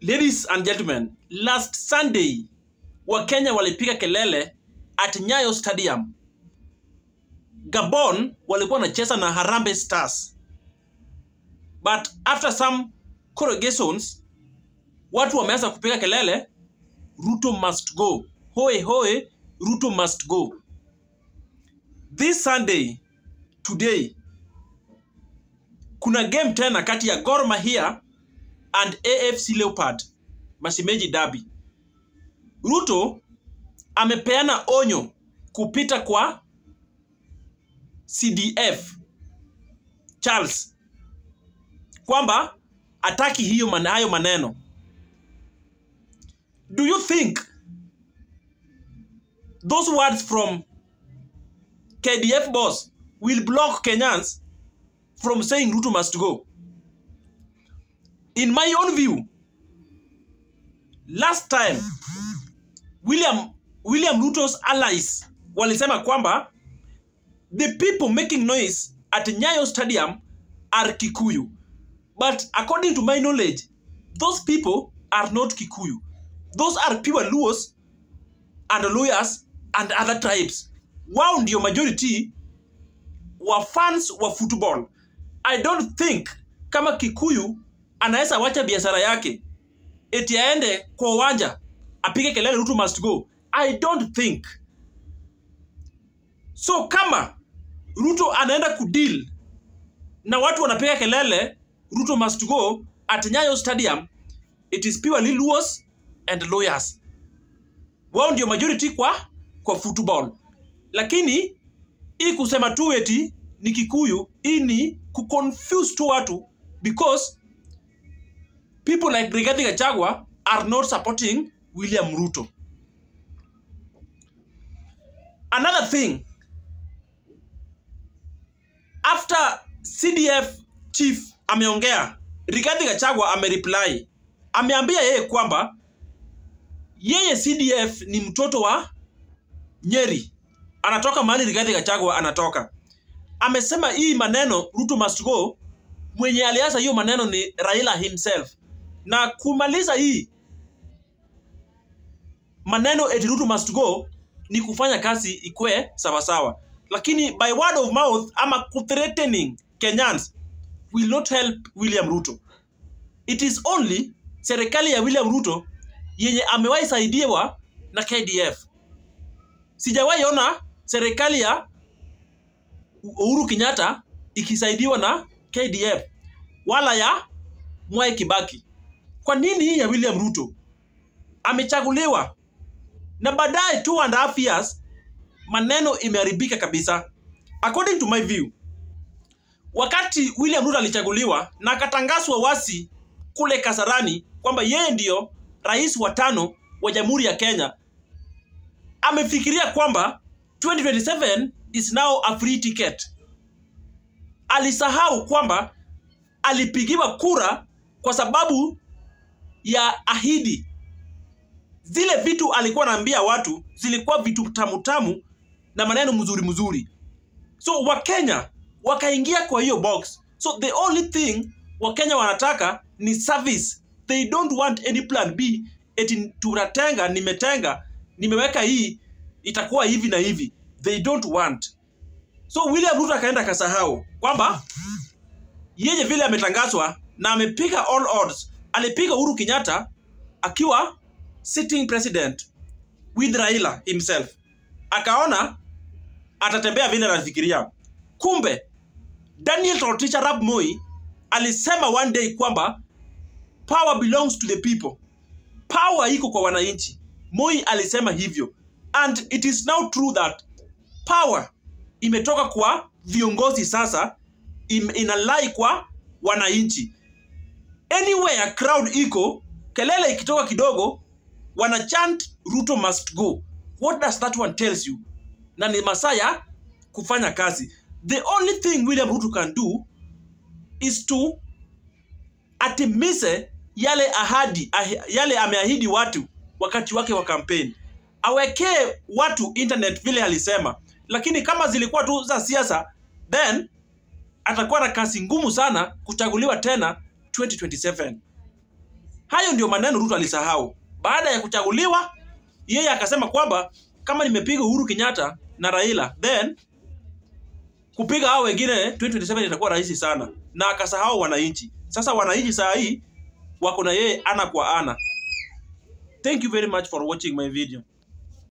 Ladies and gentlemen, last Sunday, Wakenya walipiga kelele at Nyayo Stadium. Gabon walikuwa wanacheza na Harambee Stars. But after some corrugations, watu wameanza kupiga kelele, Ruto must go. Hoe hoe, Ruto must go. This Sunday, today, kuna game tena kati ya Gor Mahia and AFC Leopard, Mashimeji Derby. Ruto amepeana onyo kupita kwa CDF Charles kwamba ataki hayo maneno. Do you think those words from KDF boss will block Kenyans from saying Ruto must go? In my own view, last time William Ruto's allies walisema kwamba the people making noise at Nyayo Stadium are Kikuyu. But according to my knowledge, those people are not Kikuyu. Those are pure Luos and lawyers and other tribes. Wao ndio majority wa fans wa football. I don't think kama Kikuyu anaweza wacha biashara yake eti aende kwa uwanja apige kelele Ruto must go. I don't think. So kama Ruto anaenda kudeal na watu wanapiga kelele Ruto must go at Nyayo Stadium, it is purely Luos and lawyers. Wao ndio majority kwa football. Lakini hii kusema tu eti ni Kikuyu, hii ni kuconfuse tu watu because people like Rigathi Gachagua are not supporting William Ruto. Another thing, after CDF chief ameongea, Rigathi Gachagua amereply. Ameambia yeye kwamba yeye CDF ni mtoto wa Nyeri. Anatoka mahali Rigathi Gachagua anatoka. Amesema hii maneno Ruto must go, mwenye alianza hiyo maneno ni Raila himself. Na kumaliza hii maneno eti Ruto must go ni kufanya kazi ikwe sawa sawa. Lakini by word of mouth ama threatening Kenyans will not help William Ruto. It is only serikali ya William Ruto yenye amewahi saidiwa na KDF. Sijawahi ona serikali ya Uhuru Kenyatta ikisaidiwa na KDF wala ya Mwai Kibaki. Kwa nini hii ya William Ruto? Amechaguliwa na baadaye 2.5 years maneno imeharibika kabisa. According to my view, wakati William Ruto alichaguliwa na akatangazwa wasi kule Kasarani kwamba yeye ndio rais wa 5 wa Jamhuri ya Kenya, amefikiria kwamba 2027 is now a free ticket. Alisahau kwamba alipigiwa kura kwa sababu ya ahidi. Zile vitu alikuwa anaambia watu zilikuwa vitu tamu tamu na maneno mzuri. So Wakenya wakaingia kwa hiyo box. So the only thing Wakenya wanataka ni service. They don't want any plan B. Eti tunatenga, nimeweka hii, itakuwa hivi na hivi. They don't want. So William Ruto akaenda kasahau kwamba yeye vile ametangazwa na amepiga all odds. Alipiga Uhuru Kenyatta akiwa sitting president with Raila himself. Akaona atatembea vile anafikiria. Kumbe Daniel Toroitich Arap Moi alisema one day kwamba power belongs to the people. Power iko kwa wananchi. Moi alisema hivyo. And it is now true that power imetoka kwa viongozi sasa, inalai kwa wananchi. Anywhere crowd iko, kelele ikitoka kidogo, wanachant Ruto must go. What does that one tells you? Na ni masaya kufanya kazi. The only thing William Ruto can do is to atimise yale ameahidi watu wakati wake wa campaign. Awekee watu internet vile alisema. Lakini kama zilikuwa tu za siasa, then atakuwa na kazi ngumu sana kuchaguliwa tena 2027. Hayo ndio maneno Ruto alisahau. Baada ya kuchaguliwa, yeye akasema kwamba kama nimepiga Uhuru Kenyatta na Raila, then kupiga hao wengine 2027 itakuwa rahisi sana, na akasahau wananchi. Sasa wananchi saa hii wako na yeye ana kwa ana. Thank you very much for watching my video.